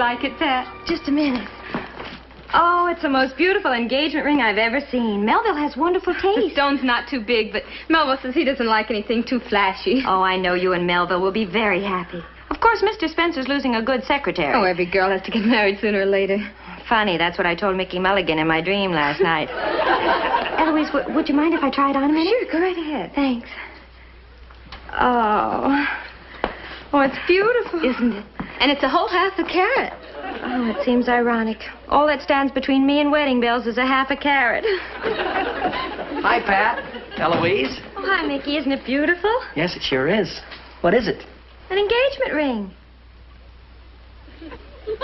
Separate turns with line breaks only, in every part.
like it, Pat?
Just a minute. Oh, it's the most beautiful engagement ring I've ever seen. Melville has wonderful taste.
The stone's not too big, but Melville says he doesn't like anything too flashy.
Oh, I know you and Melville will be very happy. Of course, Mr. Spencer's losing a good secretary.
Oh, every girl has to get married sooner or later.
Funny, that's what I told Mickey Mulligan in my dream last night. Eloise, would you mind if I try it on a minute?
Sure, go right ahead.
Thanks. Oh, it's beautiful.
Isn't it? And it's a whole half a carat.
Oh, it seems ironic. All that stands between me and wedding bells is a half a carat.
Hi, Pat. Eloise.
Oh, hi, Mickey. Isn't it beautiful?
Yes, it sure is. What is it?
An engagement ring.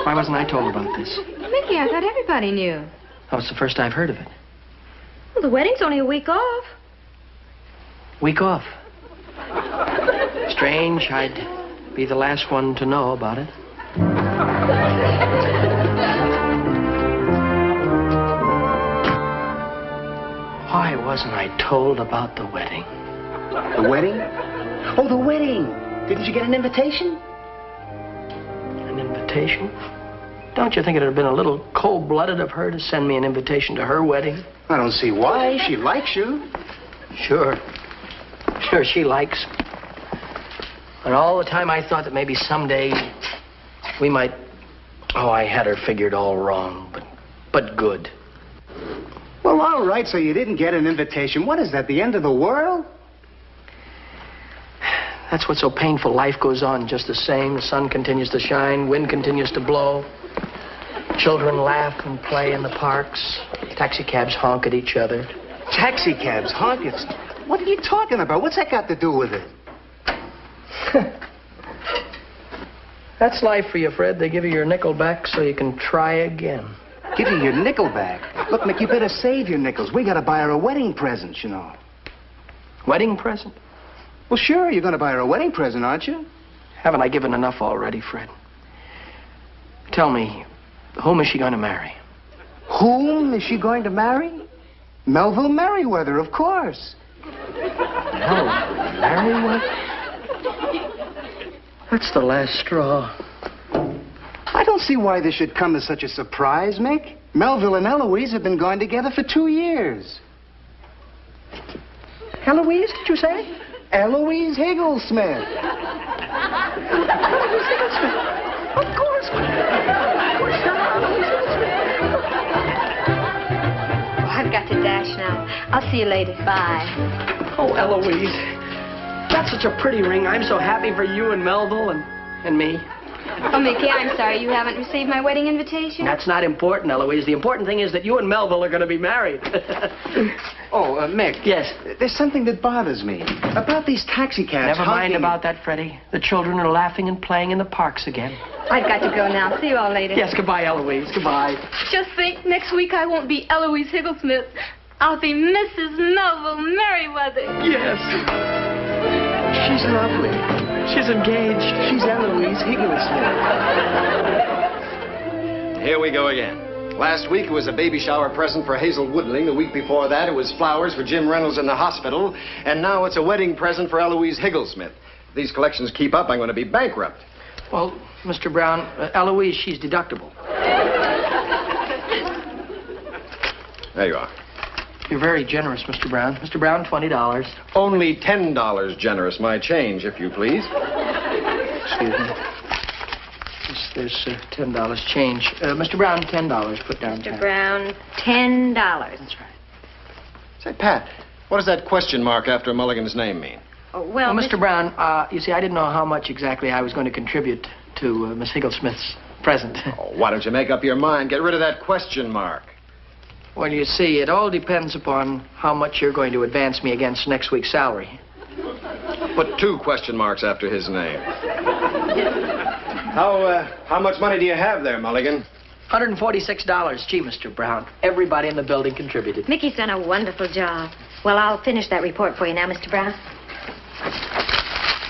Why wasn't I told about this?
Mickey, I thought everybody knew.
Oh, it's the first I've heard of it.
Well, the wedding's only a week off.
Week off. Strange, I'd be the last one to know about it. Why wasn't I told about the wedding?
The wedding? Oh, the wedding. Didn't you get an invitation?
An invitation? Don't you think it would have been a little cold-blooded of her to send me an invitation to her wedding?
I don't see why. She likes you.
Sure. Sure, she likes. And all the time I thought that maybe someday we might... Oh, I had her figured all wrong, but good.
Well, all right, so you didn't get an invitation. What is that, the end of the world?
That's what's so painful. Life goes on just the same. The sun continues to shine. Wind continues to blow. Children laugh and play in the parks. Taxicabs honk at each other.
Taxicabs honk? What are you talking about? What's that got to do with it?
That's life for you, Fred. They give you your nickel back so you can try again.
Give you your nickel back? Look, Mick, you better save your nickels. We got to buy her a wedding present, you know.
Wedding present?
Well, sure, you're going to buy her a wedding present, aren't you?
Haven't I given enough already, Fred? Tell me, whom is she going to marry?
Whom is she going to marry? Melville Merriweather, of course.
Merriweather? That's the last straw.
I don't see why this should come as such a surprise, Mick. Melville and Eloise have been going together for 2 years.
Eloise, did you say?
Eloise Higglesmith.
Eloise Higglesmith. Of course. Of course,
Oh, I've got to dash now. I'll see you later. Bye.
Oh, Eloise. That's such a pretty ring. I'm so happy for you and Melville and me.
Oh, Mickey, I'm sorry you haven't received my wedding invitation.
That's not important, Eloise. The important thing is that you and Melville are going to be married.
Mick.
Yes?
There's something that bothers me. About these taxicabs.
Never mind about that, Freddie. The children are laughing and playing in the parks again.
I've got to go now. See you all later.
Yes, goodbye, Eloise. Goodbye.
Just think, next week I won't be Eloise Higglesmith. I'll be Mrs. Melville Merriweather.
Yes. She's lovely. She's engaged.
She's Eloise Higglesmith.
Here we go again. Last week it was a baby shower present for Hazel Woodling. The week before that it was flowers for Jim Reynolds in the hospital. And now it's a wedding present for Eloise Higglesmith. If these collections keep up, I'm going to be bankrupt.
Well, Mr. Brown, Eloise, she's deductible.
There you are.
You're very generous, Mr. Brown. Mr. Brown, $20.
Only $10 generous, my change, if you please.
Excuse me. There's $10 change. Mr. Brown, $10. Put down.
Mr. Brown, $10.
That's right.
Say, Pat, what does that question mark after Mulligan's name mean?
Oh, well,
Mr. Brown, you see, I didn't know how much exactly I was going to contribute to Miss Higglesmith's present.
Oh, why don't you make up your mind? Get rid of that question mark.
Well, you see, it all depends upon how much you're going to advance me against next week's salary.
Put 2 question marks after his name. How much money do you have there, Mulligan?
$146. Gee, Mr. Brown, everybody in the building contributed.
Mickey's done a wonderful job. Well, I'll finish that report for you now, Mr. Brown.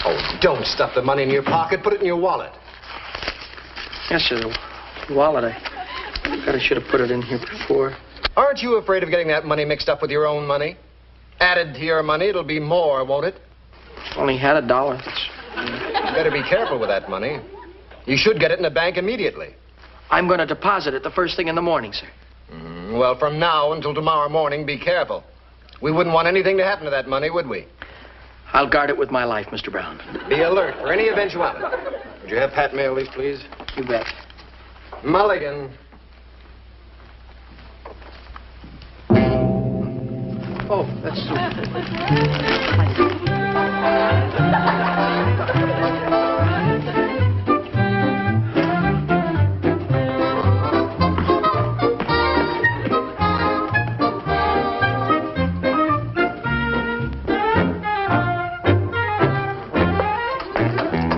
Oh, don't stuff the money in your pocket. Put it in your wallet.
Yes, sir, the wallet. I should have put it in here before.
Aren't you afraid of getting that money mixed up with your own money? Added to your money, it'll be more, won't it?
Only had $1.
You better be careful with that money. You should get it in a bank immediately.
I'm going to deposit it the first thing in the morning, sir.
Well, from now until tomorrow morning, be careful. We wouldn't want anything to happen to that money, would we?
I'll guard it with my life, Mr. Brown.
Be alert for any eventuality. Would you have Pat mail these, please?
You bet.
Mulligan.
Oh, that's...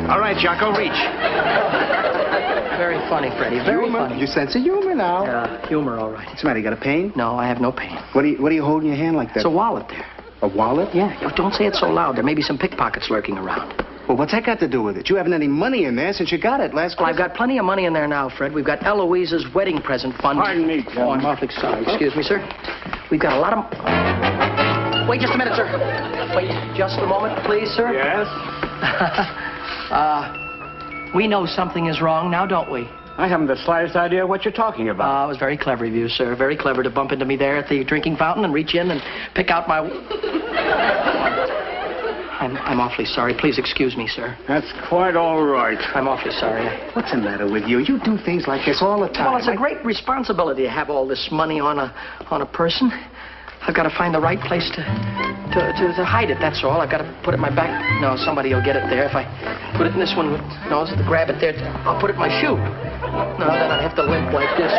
All right, Jocko, reach.
Very funny, Freddie. Very funny.
Your sense of humor now.
Humor, all right.
What's the matter? You got a pain?
No, I have no pain.
What are you holding in your hand like that?
It's a wallet there.
A wallet?
Yeah, don't say it so loud. There may be some pickpockets lurking around.
Well, what's that got to do with it? You haven't any money in there since you got it last
Well,
Christmas.
I've got plenty of money in there now, Fred. We've got Eloise's wedding present fund.
Pardon me,
Oh, I'm awfully sorry. Excuse me, sir. We've got a lot of... Wait just a minute, sir. Wait just a moment, please, sir.
Yes?
We know something is wrong now, don't we?
I haven't the slightest idea what you're talking about.
It was very clever of you, sir. Very clever to bump into me there at the drinking fountain and reach in and pick out my... I'm awfully sorry. Please excuse me, sir.
That's quite all right.
I'm awfully sorry.
What's the matter with you? You do things like this all the time.
Well, it's a great responsibility to have all this money on a person. I've got to find the right place to hide it, that's all. I've got to put it in my back. No, somebody will get it there. If I put it in this one, no, grab it there. I'll put it in my shoe. No, then I'd have to limp like this.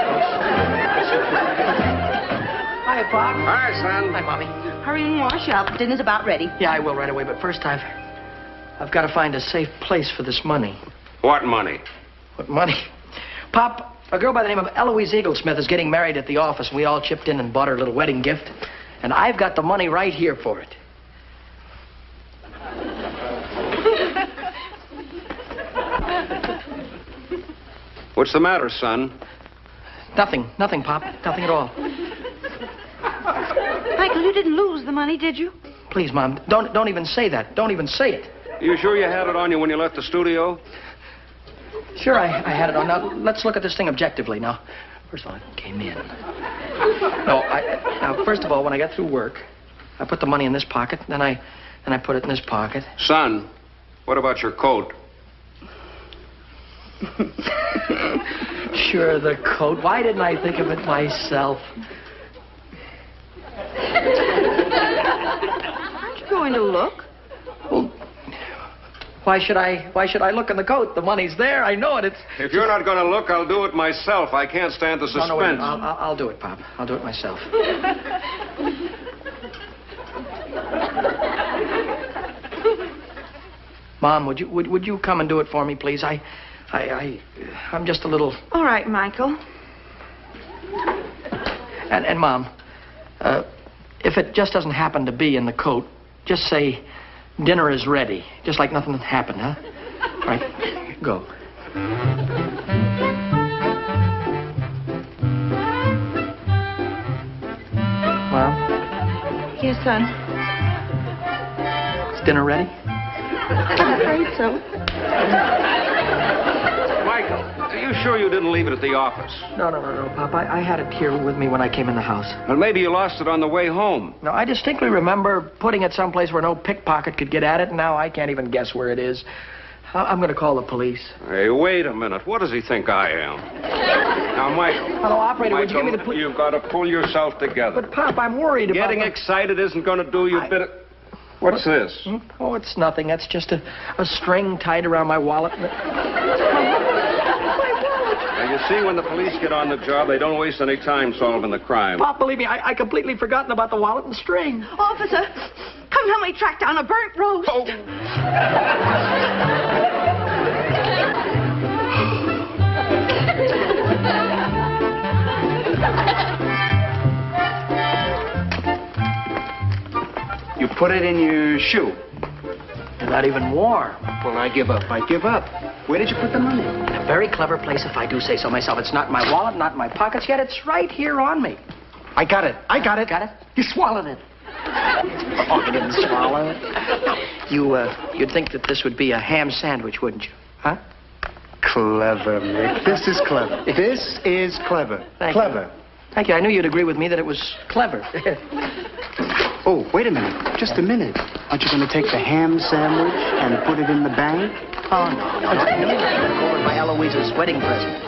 Hi, Pop.
Hi, son.
Hi, Mommy.
Hurry and wash up. Dinner's about ready.
Yeah, I will right away, but first I've got to find a safe place for this money.
What money?
What money? Pop, a girl by the name of Eloise Eaglesmith is getting married at the office, and we all chipped in and bought her a little wedding gift. And I've got the money right here for it.
What's the matter, son?
Nothing, Pop. Nothing at all.
Michael, you didn't lose the money, did you?
Please, Mom, don't even say that. Don't even say it.
You sure you had it on you when you left the studio?
Sure, I had it on. Now, let's look at this thing objectively. Now, first of all, I came in. Now, first of all, when I got through work, I put the money in this pocket, then I put it in this pocket.
Son, what about your coat?
Sure, the coat. Why didn't I think of it myself?
Aren't you going to look?
Well, why should I look in the coat? The money's there. I know it.
If you're not going to look, I'll do it myself. I can't stand the suspense.
No, wait, I'll do it, Pop. I'll do it myself. Mom, would you come and do it for me, please? I'm just a little...
All right, Michael.
And Mom, if it just doesn't happen to be in the coat, just say dinner is ready. Just like nothing happened, huh? All right, go. Mom?
Yes, son.
Is dinner ready?
I'm afraid so.
Michael, are you sure you didn't leave it at the office?
No, Pop. I had it here with me when I came in the house.
Well, maybe you lost it on the way home.
No, I distinctly remember putting it someplace where no pickpocket could get at it, and now I can't even guess where it is. I'm going to call the police.
Hey, wait a minute. What does he think I am? Now, Michael.
Hello, operator, would you give me the
Michael, you've got to pull yourself together.
But, Pop, I'm worried about...
Getting excited isn't going to do you a bit of... What's this?
Oh, it's nothing. That's just a string tied around my wallet.
Now, you see, when the police get on the job, they don't waste any time solving the crime.
Pop, believe me, I completely forgotten about the wallet and string.
Officer, come help me track down a burnt roast.
Oh.
You put it in your shoe.
You're not even warm.
Well, I give up. Where did you put the money?
In a very clever place, if I do say so myself. It's not in my wallet, not in my pockets yet. It's right here on me.
I got it. Got it? You swallowed it.
Oh, I didn't swallow it. You'd think that this would be a ham sandwich, wouldn't you? Huh?
clever, Mick. This is clever. This is clever.
Thank
clever.
you. Thank you. I knew you'd agree with me that it was clever.
Oh, wait a minute. Just a minute. Aren't you going to take the ham sandwich and put it in the bank?
Oh, no. I knew it was over my Eloise's wedding present.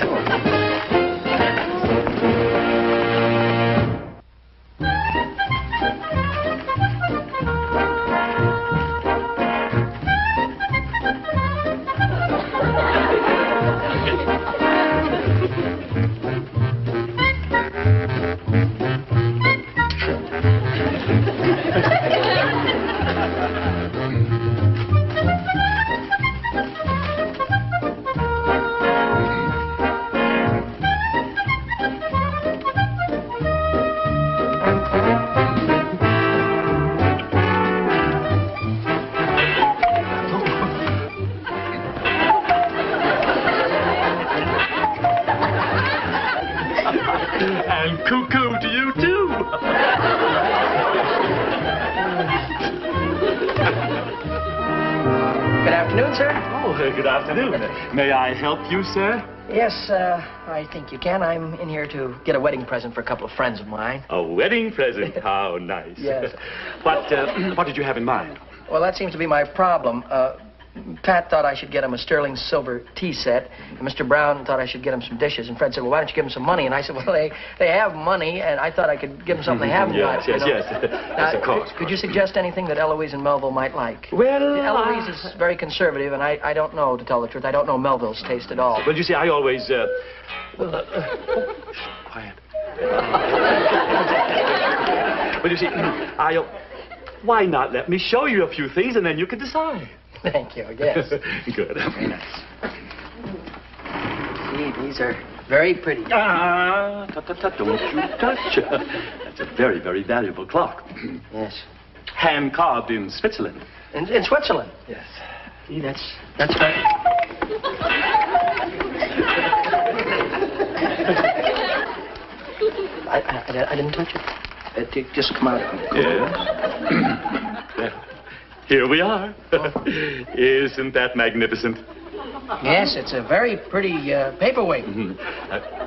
And cuckoo to you, too.
Good afternoon, sir.
Oh, good afternoon. May I help you, sir?
Yes, I think you can. I'm in here to get a wedding present for a couple of friends of mine.
A wedding present? How nice.
Yes.
What did you have in mind?
Well, that seems to be my problem. Pat thought I should get him a sterling silver tea set, and Mr. Brown thought I should get him some dishes, and Fred said, well, why don't you give him some money? And I said, well, they have money, and I thought I could give them something they haven't got.
Yes.
Now,
Yes, of course.
Could you suggest anything that Eloise and Melville might like?
Well,
Eloise is very conservative, and I don't know, to tell the truth. I don't know Melville's taste at all.
Well, you see, I always, quiet. Well, you see, why not let me show you a few things, and then you can decide.
Thank you, yes.
Good.
Very nice. See, these are very pretty.
Don't you touch. That's a very, very valuable clock.
Yes.
Hand carved in Switzerland.
In Switzerland?
Yes.
See, that's very... I didn't touch it. It just come out.
Yes. Well, here we are. Isn't that magnificent?
Yes, it's a very pretty paperweight.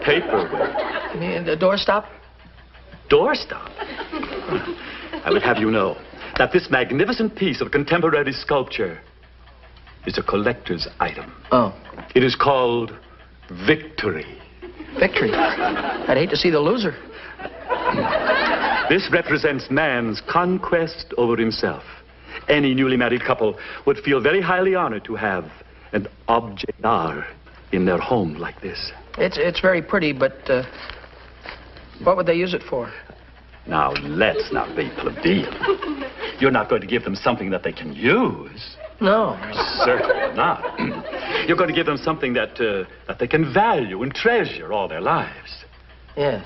Paperweight.
You mean the doorstop?
Doorstop? I would have you know that this magnificent piece of contemporary sculpture is a collector's item.
Oh.
It is called Victory.
Victory? I'd hate to see the loser.
This represents man's conquest over himself. Any newly married couple would feel very highly honored to have an objet d'art in their home like this.
It's very pretty, but what would they use it for?
Now, let's not be plebeian. You're not going to give them something that they can use.
No.
Certainly not. You're going to give them something that they can value and treasure all their lives.
Yes.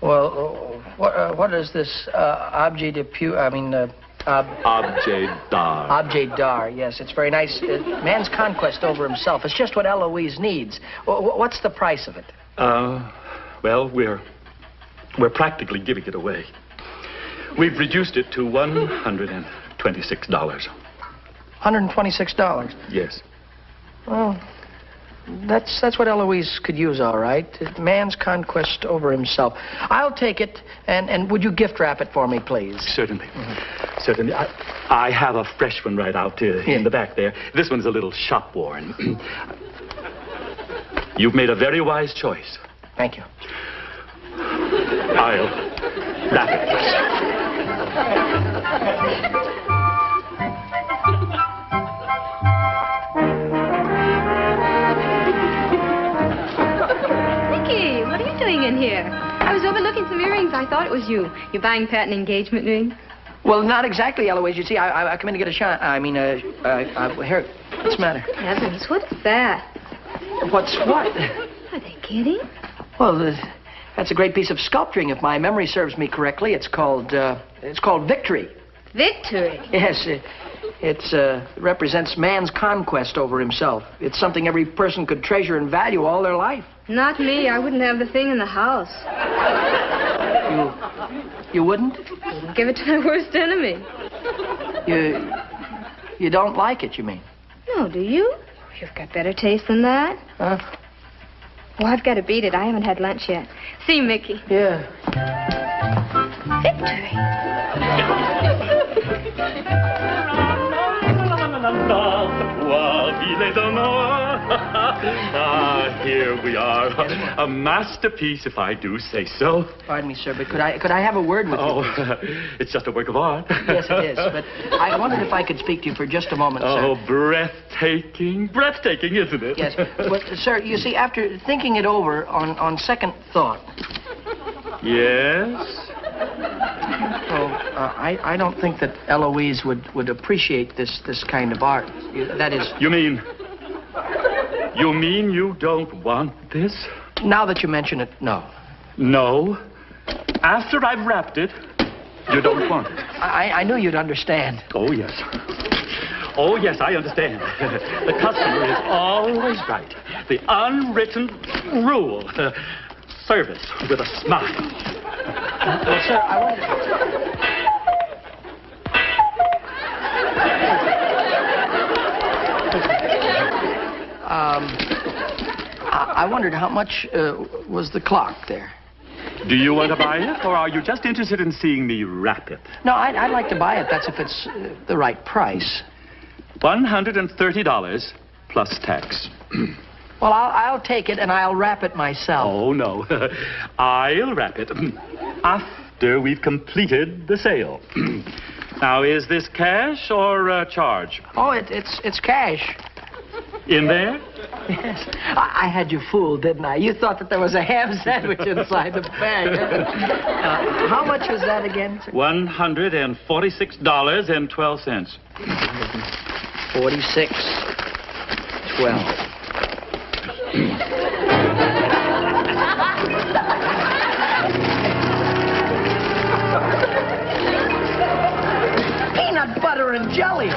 Well, what is this objet de pu...
Objet d'art.
Objet d'art, yes. It's very nice. Man's conquest over himself. It's just what Eloise needs. What's the price of it?
Well, we're practically giving it away. We've reduced it to $126.
$126?
Yes.
Well, that's what Eloise could use, all right. Man's conquest over himself. I'll take it, and would you gift wrap it for me, please?
Certainly. Certainly. I have a fresh one right out in the back there. This one's a little shop-worn. You've made a very wise choice.
Thank you.
I'll wrap it first.
What are you doing in here? I was overlooking some earrings. I thought it was you. You're buying Pat an engagement ring?
Well, not exactly, Eloise. You see, I come in to get a shot. Here, what's the matter?
Heavens, what is that?
What's what?
Are they kidding?
Well, that's a great piece of sculpturing. If my memory serves me correctly, it's called Victory.
Victory?
Yes, it represents man's conquest over himself. It's something every person could treasure and value all their life.
Not me. I wouldn't have the thing in the house.
You wouldn't?
Wouldn't give it to my worst enemy.
You don't like it, you mean?
No, do you?
You've got better taste than that.
Huh?
Well, I've got to beat it. I haven't had lunch yet.
See, Mickey.
Yeah.
Victory.
Here we are. A masterpiece, if I do say so.
Pardon me, sir, but could I have a word with you?
Oh, it's just a work of art.
Yes, it is, but I wondered if I could speak to you for just a moment, sir.
Oh, breathtaking. Breathtaking, isn't it?
Yes, but, sir, you see, after thinking it over on second thought...
Yes?
Well, I don't think that Eloise would appreciate this kind of art. That is...
You mean you don't want this?
Now that you mention it, no.
No. After I've wrapped it, you don't want it.
I knew you'd understand.
Oh, yes. Oh, yes, I understand. The customer is always right. The unwritten rule. Service with a smile.
Well, sir, I wondered how much was the clock there?
Do you want to buy it, or are you just interested in seeing me wrap it?
No, I'd like to buy it. That's if it's the right price.
$130 plus tax.
Well, I'll take it, and I'll wrap it myself.
Oh, no. I'll wrap it after we've completed the sale. Now, is this cash or charge?
Oh, it's cash.
In there?
Yes. I had you fooled, didn't I? You thought that there was a ham sandwich inside the bag. How much was that again, sir?
$146.12.
46.12. Peanut butter and jelly.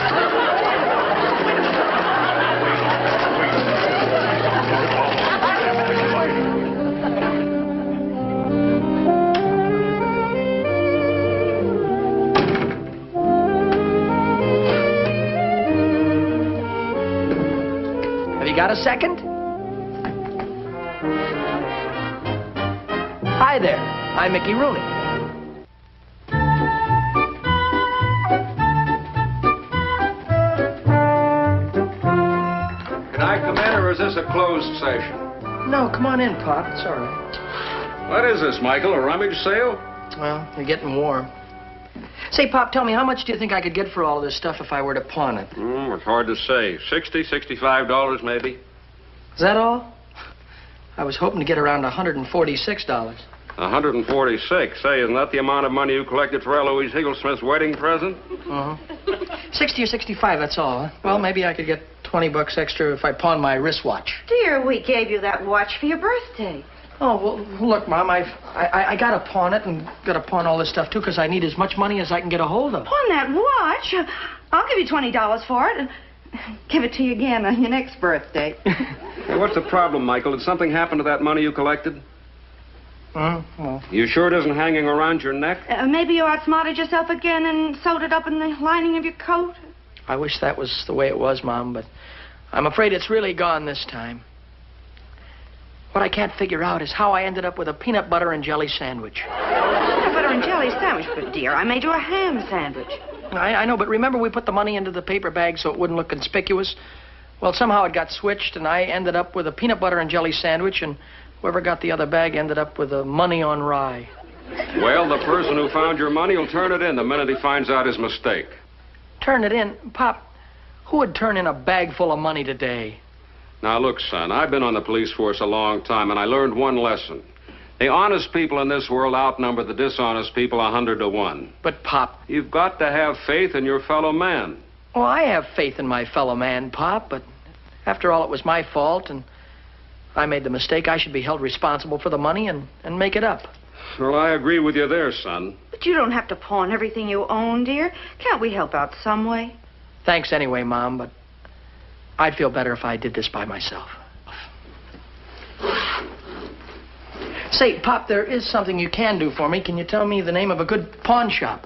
Have you got a second? Hi there. I'm Mickey Rooney.
Can I come in, or is this a closed session?
No, come on in, Pop. It's all right.
What is this, Michael? A rummage sale?
Well, you're getting warm. Say, Pop, tell me, how much do you think I could get for all of this stuff if I were to pawn it?
It's hard to say. $60, $65 maybe.
Is that all? I was hoping to get around $146.
146. Say, isn't that the amount of money you collected for Eloise Higglesmith's wedding present?
60 or 65, that's all. Huh? Well, maybe I could get $20 extra if I pawn my wristwatch.
Dear, we gave you that watch for your birthday.
Oh, well, look, Mom, I got to pawn it and got to pawn all this stuff, too, because I need as much money as I can get a hold of.
Pawn that watch? I'll give you $20 for it. Give it to you again on your next birthday.
Hey, what's the problem, Michael? Did something happen to that money you collected?
Well.
You sure it isn't hanging around your neck?
Maybe you outsmarted yourself again and sewed it up in the lining of your coat.
I wish that was the way it was, Mom, but I'm afraid it's really gone this time. What I can't figure out is how I ended up with a peanut butter and jelly sandwich.
Peanut butter and jelly sandwich, but dear, I made you a ham sandwich.
I know, but remember we put the money into the paper bag so it wouldn't look conspicuous? Well, somehow it got switched, and I ended up with a peanut butter and jelly sandwich, and whoever got the other bag ended up with the money on rye.
Well, the person who found your money will turn it in the minute he finds out his mistake.
Turn it in? Pop, who would turn in a bag full of money today?
Now, look, son, I've been on the police force a long time, and I learned one lesson. The honest people in this world outnumber the dishonest people 100 to 1.
But, Pop...
You've got to have faith in your fellow man.
Well, I have faith in my fellow man, Pop, but after all, it was my fault, and I made the mistake. I should be held responsible for the money and make it up.
Well, I agree with you there, son.
But you don't have to pawn everything you own, dear. Can't we help out some way?
Thanks anyway, Mom, but I'd feel better if I did this by myself. Say, Pop, there is something you can do for me. Can you tell me the name of a good pawn shop?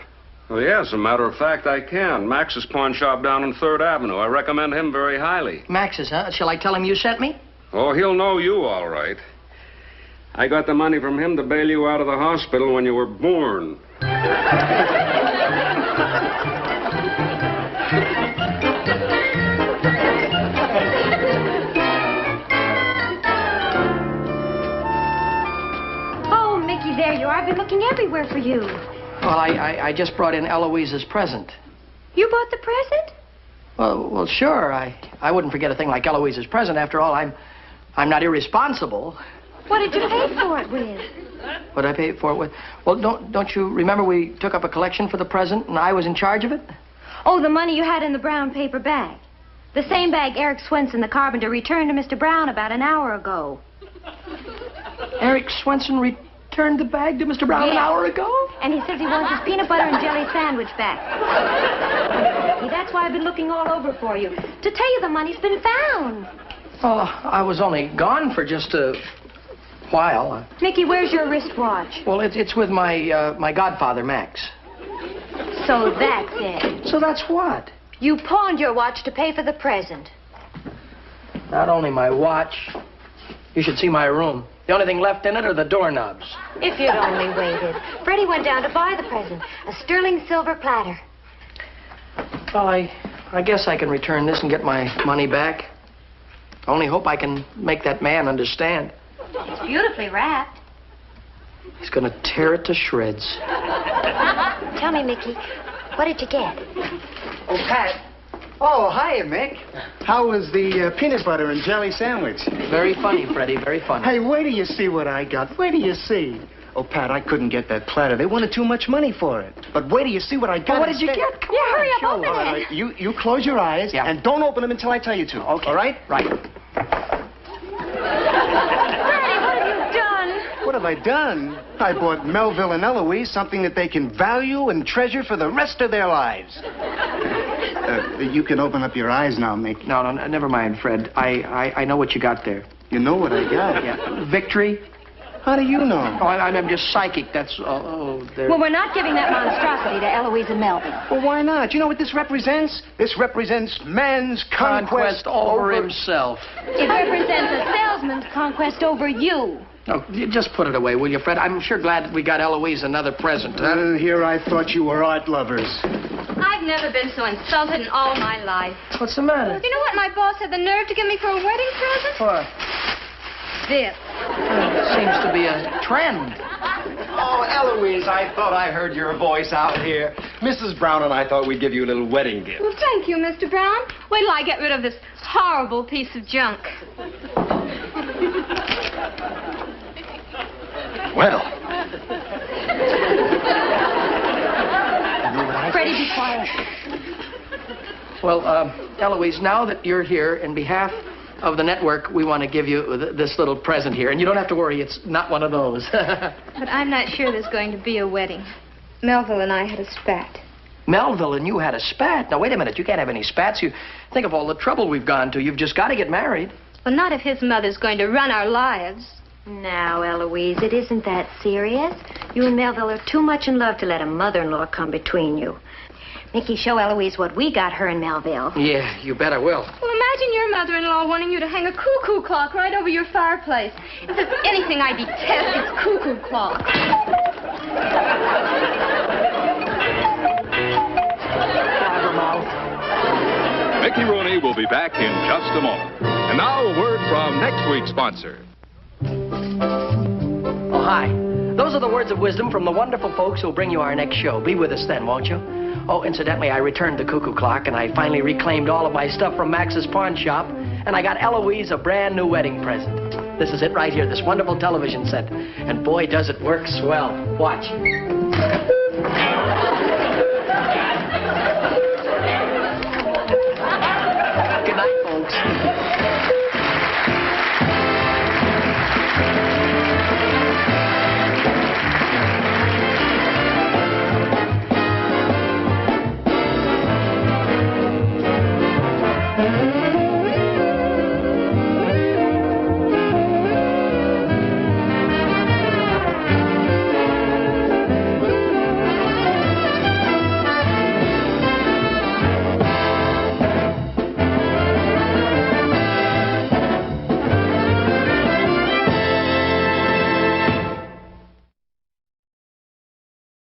Well, yes, as a matter of fact, I can. Max's pawn shop down on 3rd Avenue. I recommend him very highly.
Max's, huh? Shall I tell him you sent me?
Oh, he'll know you all right. I got the money from him to bail you out of the hospital when you were born.
Oh, Mickey, there you are. I've been looking everywhere for you.
Well, I just brought in Eloise's present.
You bought the present?
Well, sure. I wouldn't forget a thing like Eloise's present. After all, I'm not irresponsible.
What did you pay for it with?
What did I pay for it with? Well, don't you remember we took up a collection for the present and I was in charge of it?
Oh, the money you had in the brown paper bag. The same bag Eric Swenson, the carpenter, returned to Mr. Brown about an hour ago.
Eric Swenson returned the bag to Mr. Brown an hour ago?
And he says he wants his peanut butter and jelly sandwich back. That's why I've been looking all over for you. To tell you the money's been found.
Well, I was only gone for just a while.
Mickey, where's your wristwatch?
Well, it's with my godfather, Max.
So that's it.
So that's what?
You pawned your watch to pay for the present.
Not only my watch. You should see my room. The only thing left in it are the doorknobs.
If you'd only waited. Freddie went down to buy the present. A sterling silver platter.
Well, I guess I can return this and get my money back. I only hope I can make that man understand.
It's beautifully wrapped.
He's gonna tear it to shreds.
Tell me, Mickey, what did you get?
Oh, Pat. Oh, hiya, Mick. How was the peanut butter and jelly sandwich?
Very funny, Freddie, very funny.
Hey, wait till you see what I got. Wait till you see. Oh, Pat, I couldn't get that platter. They wanted too much money for it. But wait till you see what I got.
Well, what did you get? Come on,
hurry up,
show
open
us.
it.
All right, you close your eyes and don't open them until I tell you to.
Okay.
All right?
Right.
What have I done? I bought Melville and Eloise something that they can value and treasure for the rest of their lives. You can open up your eyes now, Mick.
No, never mind, Fred. I know what you got there.
You know what I got?
Yeah. Victory?
How do you know?
Oh, I'm just psychic. That's... there.
Well, we're not giving that monstrosity to Eloise and Melvin.
Well, why not? You know what this represents? This represents man's
Conquest over himself.
It represents a salesman's conquest over you.
Oh, you just put it away, will you, Fred? I'm sure glad we got Eloise another present.
Here I thought you were art lovers.
I've never been so insulted in all my life.
What's the matter?
You know what my boss had the nerve to give me for a wedding present?
What?
This.
Seems to be a trend.
Oh, Eloise, I thought I heard your voice out here. Mrs. Brown and I thought we'd give you a little wedding gift.
Well, thank you, Mr. Brown. Wait till I get rid of this horrible piece of junk.
Well.
Freddie, be quiet.
Well, Eloise, now that you're here, in behalf of the network, we want to give you this little present here. And you don't have to worry, it's not one of those.
But I'm not sure there's going to be a wedding. Melville and I had a spat.
Melville and you had a spat? Now, wait a minute. You can't have any spats. You think of all the trouble we've gone to. You've just got to get married.
Well, not if his mother's going to run our lives.
Now, Eloise, it isn't that serious. You and Melville are too much in love to let a mother-in-law come between you. Mickey, show Eloise what we got her in Melville.
Yeah, you bet I will.
Well, imagine your mother-in-law wanting you to hang a cuckoo clock right over your fireplace. If there's anything I detest, it's cuckoo clocks.
Mickey Rooney will be back in just a moment. And now a word from next week's sponsor.
Oh, hi. Those are the words of wisdom from the wonderful folks who'll bring you our next show. Be with us then, won't you? Oh, incidentally, I returned the cuckoo clock, and I finally reclaimed all of my stuff from Max's pawn shop, and I got Eloise a brand new wedding present. This is it right here, this wonderful television set. And boy, does it work swell. Watch.